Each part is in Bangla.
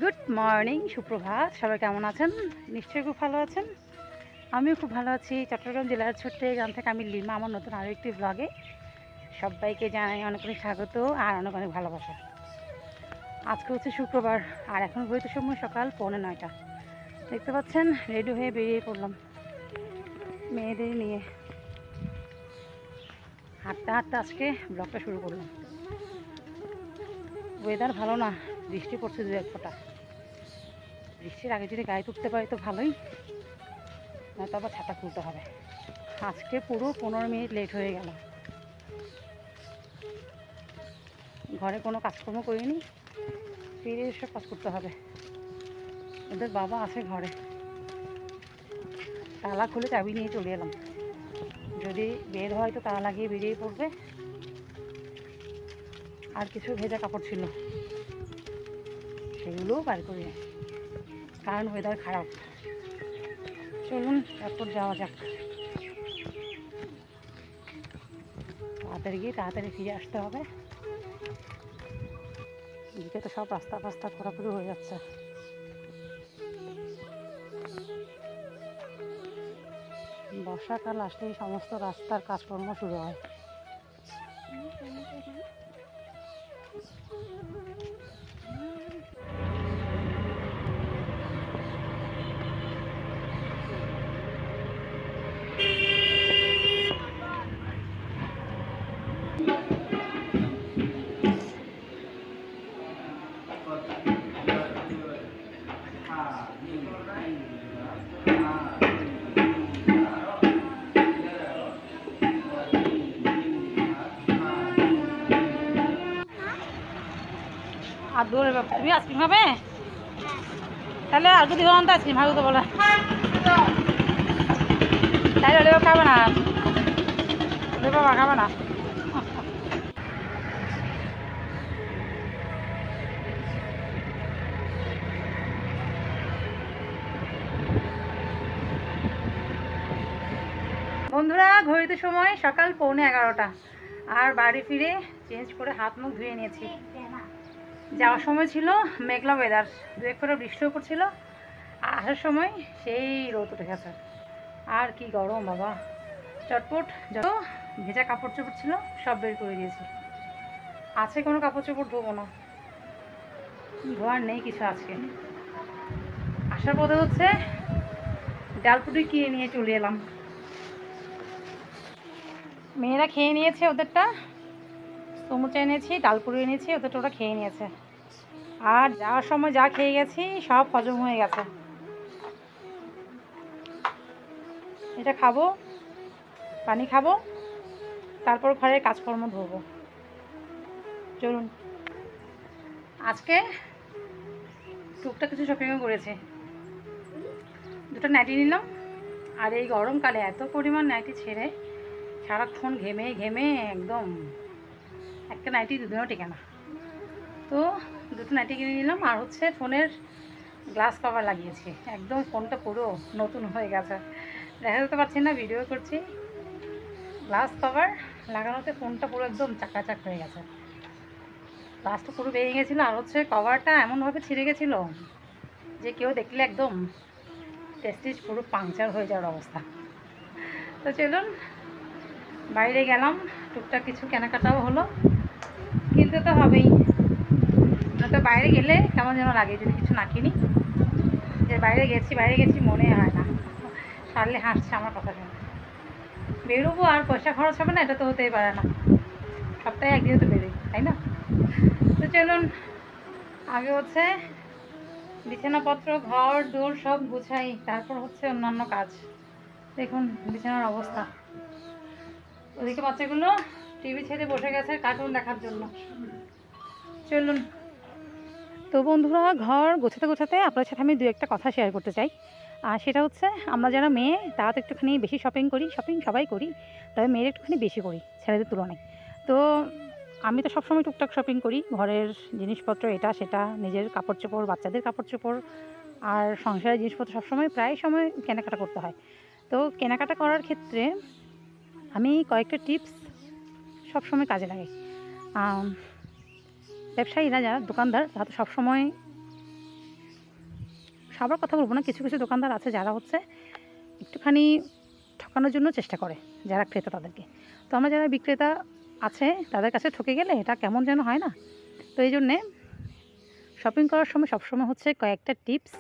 গুড মর্নিং, সুপ্রভাত। সবাই কেমন আছেন? নিশ্চয়ই খুব ভালো আছেন। আমিও খুব ভালো আছি। চট্টগ্রাম জেলার ছোট্ট এই গ্রাম থেকে আমি লিমা, আমার নতুন আরও একটি ব্লগে সবাইকে জানাই অনেক অনেক স্বাগত আর অনেক অনেক ভালোবাসা। আজকে হচ্ছে শুক্রবার আর এখন ঘড়িতে সময় সকাল 8:45। দেখতে পাচ্ছেন, রেডি হয়ে বেরিয়ে পড়লাম মেয়েদের নিয়ে। হাঁটতে হাঁটতে আজকে ব্লগটা শুরু করলাম। ওয়েদার ভালো না, বৃষ্টি পড়ছে দু এক ফোঁটা। বৃষ্টির আগে যদি গায়ে তুলতে পারি তো ভালোই, নয়তো আবার ছাতা খুলতে হবে। আজকে পুরো 15 মিনিট লেট হয়ে গেল। ঘরে কোনো কাজকর্ম করিনি, ফিরে এসে কাজ করতে হবে। ওদের বাবা আছে ঘরে, তালা খুলে চাবি নিয়ে চলে এলাম। যদি বের হয় তো তালা লাগিয়ে বেরিয়ে পড়বে। আর কিছু ভেজা কাপড় ছিল, সেগুলোও বার করি না, কারণ ওয়েদার খারাপ। চলুন তারপর যাওয়া যাক। তাড়াতাড়ি গিয়ে তাড়াতাড়ি ফিরে আসতে হবে। এদিকে তো সব রাস্তা ফাস্তা খোরাখুরি হয়ে যাচ্ছে। বর্ষাকাল আসলেই সমস্ত রাস্তার কাজকর্ম শুরু হয়। আর দৌড়ে তুমি আইসক্রিম খাবে? তাহলে আর যদি হন তো আইসক্রিম খাবে তো বলে, তাহলে ওলেও খাবে না, ওলে বাবা খাবে না। বন্ধুরা, ঘড়িতে সময় সকাল 11:15 আর বাড়ি ফিরে চেঞ্জ করে হাত মুখ ধুয়ে নিয়েছি। যাওয়ার সময় ছিল মেঘলা ওয়েদার, দু এক ফোঁটা বৃষ্টিও পড়ছিল। আর আসার সময় সেই রোদ উঠে গেছে। আর কি গরম বাবা! চটপট যত ভেজা কাপড় চোপড় ছিল সব বের করে দিয়েছি। আছে কোনো কাপড় চোপড় ধোবো না, ধোয়ার নেই কিছু আজকে। আসার পথে হচ্ছে ডালপুরি কিনে নিয়ে চলে এলাম। মেয়েরা খেয়ে নিয়েছে ওদেরটা, সমুচা এনেছি, ডালপুরি এনেছি, ওদেরটা ওরা খেয়ে নিয়েছে। আর যাওয়ার সময় যা খেয়ে গেছি সব হজম হয়ে গেছে। এটা খাবো, পানি খাবো, তারপর ঘরের কাজকর্ম ধরবো। চলুন, আজকে টুকটাক কিছু শপিংও করেছি। দুটো নাইটি নিলাম। আর এই গরমকালে এত পরিমাণ নাইটি ছেড়ে সারাক্ষণ ঘেমে ঘেমে একদম একটা নাইটি দুদিনও টেকে না। তো দুটো নাইটি কিনে নিলাম। আর হচ্ছে ফোনের গ্লাস কভার লাগিয়েছি, একদম ফোনটা পুরো নতুন হয়ে গেছে। দেখা যেতে পারছি না, ভিডিও করছি। গ্লাস কভার লাগানোতে ফোনটা পুরো একদম চাকাচাক হয়ে গেছে। গ্লাসটা পুরো ভেঙে গেছিলো। আর হচ্ছে কভারটা এমনভাবে ছিঁড়ে গেছিলো যে কেউ দেখলে একদম টেস্টিজ পুরো পাংচার হয়ে যাওয়ার অবস্থা। তো চলুন, বাইরে গেলাম, টুকটাক কিছু কেনাকাটাও হলো। কিনতে তো হবেই, তো বাইরে গেলে কেমন যেন লাগে যদি কিছু না কিনি। যে বাইরে গেছি মনে হয় না। সারলে হাসছে আমার কথা শুনে। বেরোবো আর পয়সা খরচ হবে না, এটা তো হতেই পারে না। সপ্তাহে একদিনে তো বেরোই, তাই না? তো চলুন, আগে হচ্ছে বিছানাপত্র, ঘর দোর সব গুছাই, তারপর হচ্ছে অন্যান্য কাজ। দেখুন বিছানার অবস্থা। ওদিকে বাচ্চাগুলো টিভি ছেড়ে বসে গেছে কার্টুন দেখার জন্য। চলুন। তো বন্ধুরা, ঘর গোছাতে গোছাতে আপনার সাথে আমি দু একটা কথা শেয়ার করতে চাই। আর সেটা হচ্ছে, আমরা যারা মেয়ে তারা তো একটুখানি বেশি শপিং করি, শপিং সবাই করি, তবে মেয়ের একটুখানি বেশি করি ছেলেদের তুলনায়। তো আমি তো সবসময় টুকটাক শপিং করি, ঘরের জিনিসপত্র এটা সেটা, নিজের কাপড় চোপড়, বাচ্চাদের কাপড় চোপড় আর সংসারের জিনিসপত্র সবসময় প্রায় সময় কেনাকাটা করতে হয়। তো কেনাকাটা করার ক্ষেত্রে আমি কয়েকটা টিপস সবসময় কাজে লাগাই। ব্যবসায়ীরা যারা দোকানদার তারা তো সবসময় সবার কথা বলবো না, কিছু কিছু দোকানদার আছে যারা হচ্ছে একটুখানি ঠকানোর জন্য চেষ্টা করে যারা ক্রেতা তাদেরকে। তো আমরা যারা বিক্রেতা আছে তাদের কাছে ঠকে গেলে এটা কেমন যেন হয় না। তো এই জন্যে শপিং করার সময় সবসময় হচ্ছে কয়েকটা টিপস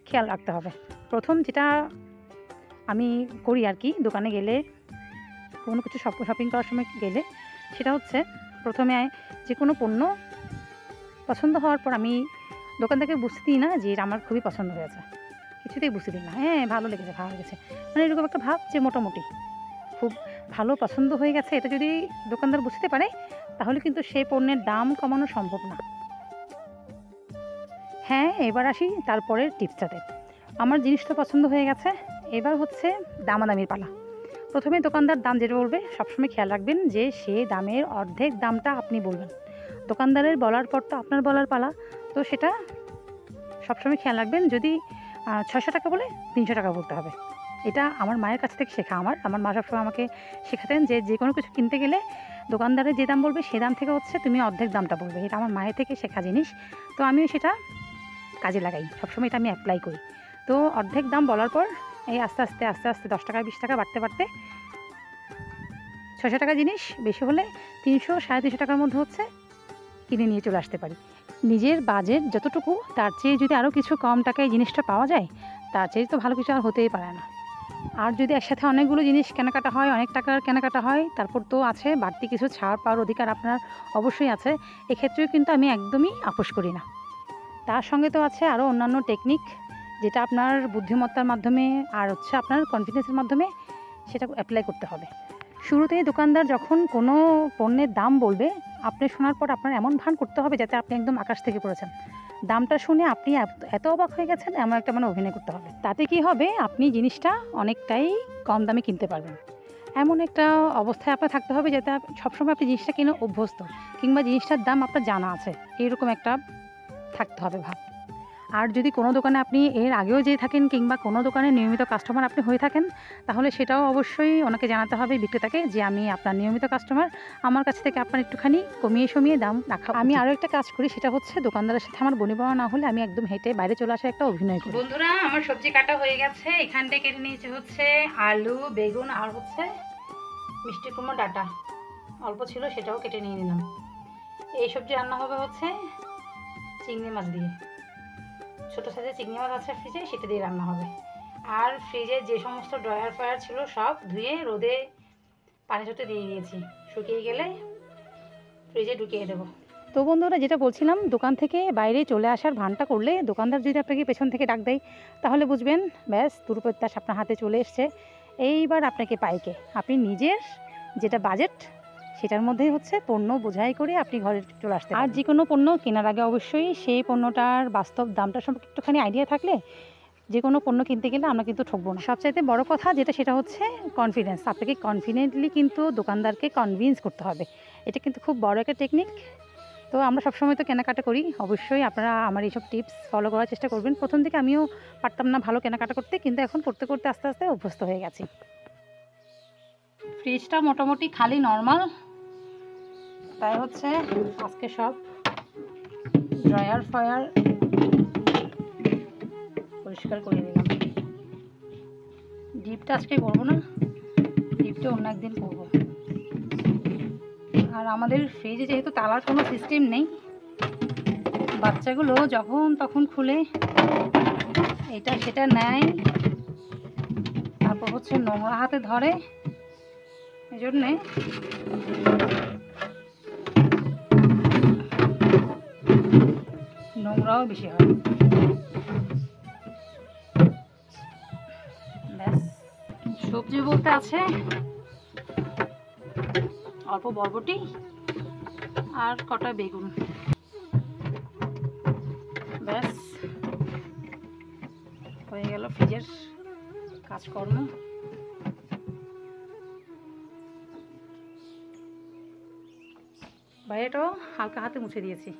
খেয়াল রাখতে হবে। প্রথম যেটা আমি করি আর কি, দোকানে গেলে কোনো কিছু শপিং করার সময় গেলে, সেটা হচ্ছে প্রথমে যে কোনো পণ্য পছন্দ হওয়ার পর আমি দোকান থেকে বুঝতে দিই না যে এটা আমার খুবই পছন্দ হয়েছে, কিছুতেই বুঝতে দিই না। হ্যাঁ ভালো লেগেছে, মানে এরকম একটা ভাব যে মোটামুটি খুব ভালো পছন্দ হয়ে গেছে, এটা যদি দোকানদার বুঝতে পারে তাহলে কিন্তু সেই পণ্যের দাম কমানো সম্ভব না। হ্যাঁ, এবার আসি তারপরের টিপসটাতে। আমার জিনিসটা পছন্দ হয়ে গেছে, এবার হচ্ছে দামাদামির পালা। প্রথমে দোকানদার দাম যেটা বলবে সবসময় খেয়াল রাখবেন যে সে দামের অর্ধেক দামটা আপনি বলবেন। দোকানদারের বলার পর তো আপনার বলার পালা, তো সেটা সবসময় খেয়াল রাখবেন। যদি 600 টাকা বলে 300 টাকা বলতে হবে। এটা আমার মায়ের কাছ থেকে শেখা। আমার মা সবসময় আমাকে শেখাতেন যে কোনো কিছু কিনতে গেলে দোকানদারের যে দাম বলবে সে দাম থেকে হচ্ছে তুমি অর্ধেক দামটা বলবে। এটা আমার মায়ের থেকে শেখা জিনিস, তো আমিও সেটা কাজে লাগাই, সবসময় এটা আমি অ্যাপ্লাই করি। তো অর্ধেক দাম বলার পর এই আস্তে আস্তে 10 টাকা 20 টাকা বাড়তে 600 টাকা জিনিস বেশি হলে 300 350 টাকার মধ্যে হচ্ছে কিনে নিয়ে চলে আসতে পারি। নিজের বাজেট যতটুকু তার চেয়ে যদি আরও কিছু কম টাকায় জিনিসটা পাওয়া যায়, তার চেয়ে তো ভালো কিছু আর হতেই পারে না। আর যদি একসাথে অনেকগুলো জিনিস কেনাকাটা হয়, অনেক টাকার কেনাকাটা হয়, তারপর তো আছে বাড়তি কিছু ছাড় পাওয়ার অধিকার আপনার অবশ্যই আছে। এক্ষেত্রেও কিন্তু আমি একদমই আপোষ করি না। তার সঙ্গে তো আছে আরও অন্যান্য টেকনিক, যেটা আপনার বুদ্ধিমত্তার মাধ্যমে আর হচ্ছে আপনার কনফিডেন্সের মাধ্যমে সেটা অ্যাপ্লাই করতে হবে। শুরুতেই দোকানদার যখন কোনো পণ্যের দাম বলবে, আপনি শোনার পর আপনার এমন ভান করতে হবে যাতে আপনি একদম আকাশ থেকে পড়েছেন। দামটা শুনে আপনি এত অবাক হয়ে গেছেন এমন একটা মানে অভিনয় করতে হবে। তাতে কি হবে, আপনি জিনিসটা অনেকটাই কম দামে কিনতে পারবেন। এমন একটা অবস্থায় আপনার থাকতে হবে যাতে সবসময় আপনি জিনিসটা কিনে অভ্যস্ত, কিংবা জিনিসটার দাম আপনার জানা আছে, এরকম একটা থাকতে হবে ভাব। আর যদি কোনো দোকানে আপনি এর আগেও যেয়ে থাকেন কিংবা কোনো দোকানে নিয়মিত কাস্টমার আপনি হয়ে থাকেন, তাহলে সেটাও অবশ্যই ওনাকে জানাতে হবে, বিক্রেতাকে, যে আমি আপনার নিয়মিত কাস্টমার, আমার কাছ থেকে আপনার একটুখানি কমিয়ে দাম রাখা। আমি আরও একটা কাজ করি, সেটা হচ্ছে দোকানদারের সাথে আমার বনিবনা না হলে আমি একদম হেঁটে বাইরে চলে আসার একটা অভিনয় করি। বন্ধুরা, আমার সবজি কাটা হয়ে গেছে। এখানটা কেটে নিয়েছে হচ্ছে আলু, বেগুন আর হচ্ছে মিষ্টি কুমড়ো ডাঁটা অল্প ছিল, সেটাও কেটে নিয়ে নিলাম। এই সবজি রান্না হবে হচ্ছে চিংড়ি মাছ দিয়ে। ছোটো সাইজের চিংড়ি মাছ আছে ফ্রিজে, সেটা দিয়ে রান্না হবে। আর ফ্রিজে যে সমস্ত ড্রয়ার ফ্রায়ার ছিল সব ধুয়ে রোদে পানি ছোটে দিয়ে দিয়েছি, শুকিয়ে গেলে ফ্রিজে ঢুকিয়ে দেবো। তো বন্ধুরা, যেটা বলছিলাম, দোকান থেকে বাইরে চলে আসার ভানটা করলে দোকানদার যদি আপনাকে পেছন থেকে ডাক দেয় তাহলে বুঝবেন ব্যাস দুর্পত্যাশ আপনার হাতে চলে এসছে। এইবার আপনাকে পাইকে আপনি নিজের যেটা বাজেট সেটার মধ্যেই হচ্ছে পণ্য বোঝাই করে আপনি ঘরে চলে আসতে। আর যে কোনো পণ্য কেনার আগে অবশ্যই সেই পণ্যটার বাস্তব দামটা সম্পর্কে একটুখানি আইডিয়া থাকলে যে কোনো পণ্য কিনতে গেলে আমরা কিন্তু ঠকবো না। সবচাইতে বড় কথা যেটা, সেটা হচ্ছে কনফিডেন্স। আপনাকে কনফিডেন্টলি কিন্তু দোকানদারকে কনভিন্স করতে হবে, এটা কিন্তু খুব বড় একটা টেকনিক। তো আমরা সবসময় তো কেনাকাটা করি, অবশ্যই আপনারা আমার এইসব টিপস ফলো করার চেষ্টা করবেন। প্রথম দিকে আমিও পারতাম না ভালো কেনাকাটা করতে, কিন্তু এখন করতে করতে আস্তে আস্তে অভ্যস্ত হয়ে গেছি। ফ্রিজটা মোটামুটি খালি নর্মাল, তাই হচ্ছে আজকে সব ড্রয়ার ফয়ার পরিষ্কার করে দিলাম। ডিপটা আজকে করবো না, ডিপটা অন্য একদিন করবো। আর আমাদের ফ্রিজে যেহেতু তালার কোনো সিস্টেম নেই, বাচ্চাগুলো যখন তখন খুলে এটা সেটা নেয়, তারপর হচ্ছে নোংরা হাতে ধরে, এই জন্যে নোংরাও বেশি হয়। ব্যাস, সবজি বলতে আছে অল্প বরবটি আর কটা বেগুন, ব্যাস হয়ে গেল ফ্রিজের কাজকর্ম। বাইরেটাও হালকা হাতে মুছে দিয়েছি।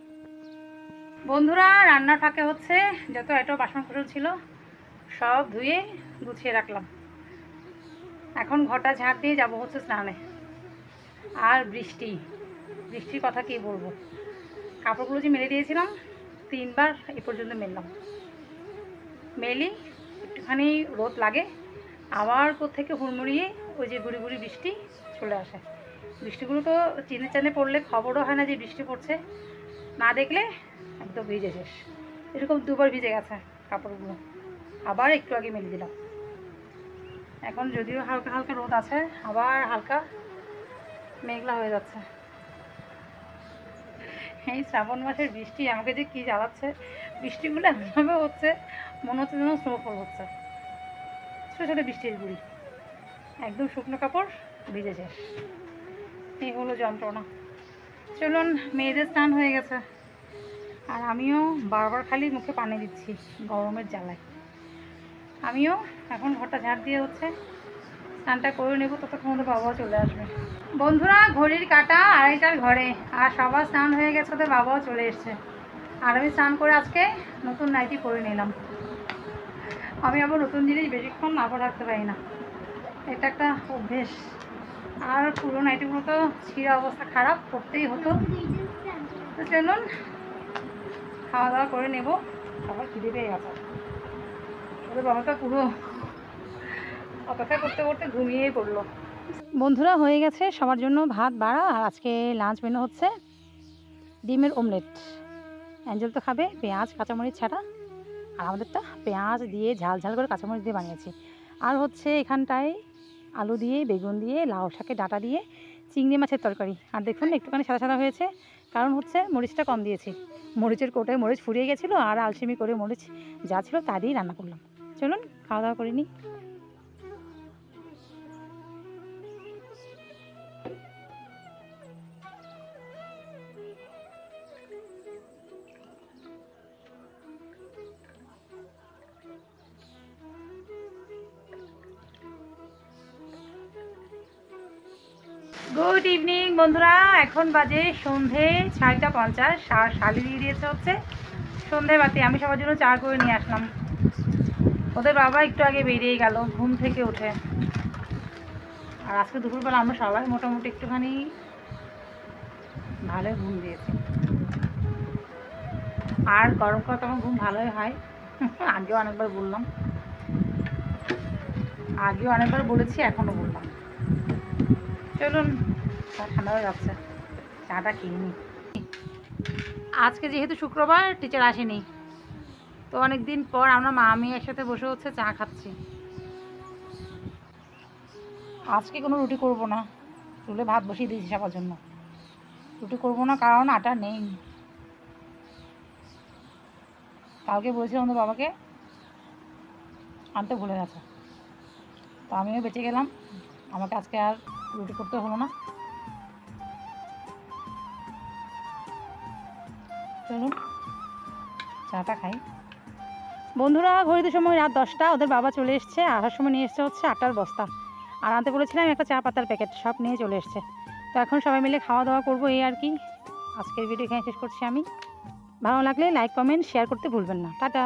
বন্ধুরা, রান্নার ফাঁকে হচ্ছে যত এত বাসনপত্র ছিল সব ধুয়ে গুছিয়ে রাখলাম। এখন ঘরটা ঝাড় দিয়ে যাব হচ্ছে স্নানে। আর বৃষ্টির কথা কি বলবো, কাপড়গুলো যে মেলে দিয়েছিলাম 3 বার এ পর্যন্ত মেললাম। মেলি, একটুখানি রোদ লাগে, আবার কোত্থেকে হুড়মুড়িয়ে ওই যে গুড়ি গুড়ি বৃষ্টি চলে আসে। বৃষ্টিগুলো তো চিনে চানে পড়লে খবরও হয় না যে বৃষ্টি পড়ছে, না দেখলে একদম ভিজে শেষ। এরকম দুবার ভিজে গেছে কাপড়গুলো, আবার একটু আগে মেলে দিলাম। এখন যদিও হালকা হালকা রোদ আছে, আবার হালকা মেঘলা হয়ে যাচ্ছে। এই শ্রাবণ মাসের বৃষ্টি আমাকে যে কী জ্বালাচ্ছে, বৃষ্টিগুলো এমনভাবে হচ্ছে মনে হচ্ছে যেন স্নোফল হচ্ছে, ছোটো ছোটো বৃষ্টির গুঁড়ি, একদম শুকনো কাপড় ভিজে শেষ। এই হলো যন্ত্রণা। চলুন, মেয়েদের স্নান হয়ে গেছে, আর আমিও বারবার খালি মুখে পানি দিচ্ছি গরমের জ্বালায়। আমিও এখন ঘরটা ঝাড় দিয়ে হচ্ছে স্নানটা করে নেবো, ততক্ষণ মধ্যে বাবাও চলে আসবে। বন্ধুরা, ঘড়ির কাঁটা 2:30টার ঘরে, আর সবার স্নান হয়ে গেছে, ওদের বাবাও চলে এসছে। আর আমি স্নান করে আজকে নতুন নাইটি পরে নিলাম। আমি আবার নতুন জিনিস বেশিক্ষণ না পরে রাখতে পারি না, এটা একটা অভ্যেস। আর পুরো নাইটিগুলো তো ছিঁড়া অবস্থা খারাপ, পরতেই হতো। তো চলুন খাওয়া দাওয়া করে নেব, আবার খিদে পেয়ে গেছে। ওদের বাবা তো পুরো অপেক্ষা করতে করতে ঘুমিয়েই পড়লো। বন্ধুরা, হয়ে গেছে সবার জন্য ভাত বাড়া, আর আজকে লাঞ্চ মেনু হচ্ছে ডিমের অমলেট। অ্যাঞ্জেল তো খাবে পেঁয়াজ কাঁচামরিচ ছাড়া, আর আমাদেরটা পেঁয়াজ দিয়ে ঝাল ঝাল করে কাঁচামরিচ দিয়ে বানিয়েছি। আর হচ্ছে এখানটায় আলু দিয়ে, বেগুন দিয়ে, লাউ শাকে ডাঁটা দিয়ে চিংড়ি মাছের তরকারি। আর দেখুন একটুখানি সাদা সাদা হয়েছে, কারণ হচ্ছে মরিচটা কম দিয়েছি। মরিচের কোটায় মরিচ ফুরিয়ে গেছিলো, আর আলসেমি করে মরিচ যা ছিল তা দিয়েই রান্না করলাম। চলুন খাওয়া দাওয়া করে নিই। গুড ইভিনিং বন্ধুরা, এখন বাজে সন্ধে 4:50, আর শালি দিয়ে দিয়েছে হচ্ছে সন্ধে বাতি। আমি সবার জন্য চা করে নিয়ে আসলাম। ওদের বাবা একটু আগে বেরিয়ে গেল ঘুম থেকে উঠে। আর আজকে দুপুরবেলা আমরা সবাই মোটামুটি একটুখানি ভালোই ঘুম দিয়েছি। আর গরমকাল তো আমার ঘুম ভালোই হয়, আগেও অনেকবার বললাম, বলেছি, এখনও বললাম। চলুন, ঠান্ডা হয়ে যাচ্ছে, চাটা খেয়ে নিই। আজকে যেহেতু শুক্রবার, টিচার আসেনি, তো অনেক দিন পর আমরা মা আমি একসাথে বসে হচ্ছে চা খাচ্ছি। আজকে কোনো রুটি করব না, চুলে ভাত বসিয়ে দিয়েছি সবার জন্য। রুটি করব না কারণ আটা নেই। কালকে বলেছিলাম আমাদের বাবাকে, আনতে ভুলে গেছে, তো আমিও বেঁচে গেলাম, আমাকে আজকে আর রুটি করতে হলো না। চলুন চাটা খাই। বন্ধুরা, ঘড়িতে সময় রাত 10টা, ওদের বাবা চলে এসছে, আসার সময় নিয়ে এসছে হচ্ছে আটার বস্তা, আর আনতে বলেছিলাম একটা চা পাতার প্যাকেট, সব নিয়ে চলে এসছে। তো এখন সবাই মিলে খাওয়া দাওয়া করবো, এই আর কি। আজকের ভিডিও এখানে শেষ করছি আমি। ভালো লাগলে লাইক কমেন্ট শেয়ার করতে ভুলবেন না। টাটা।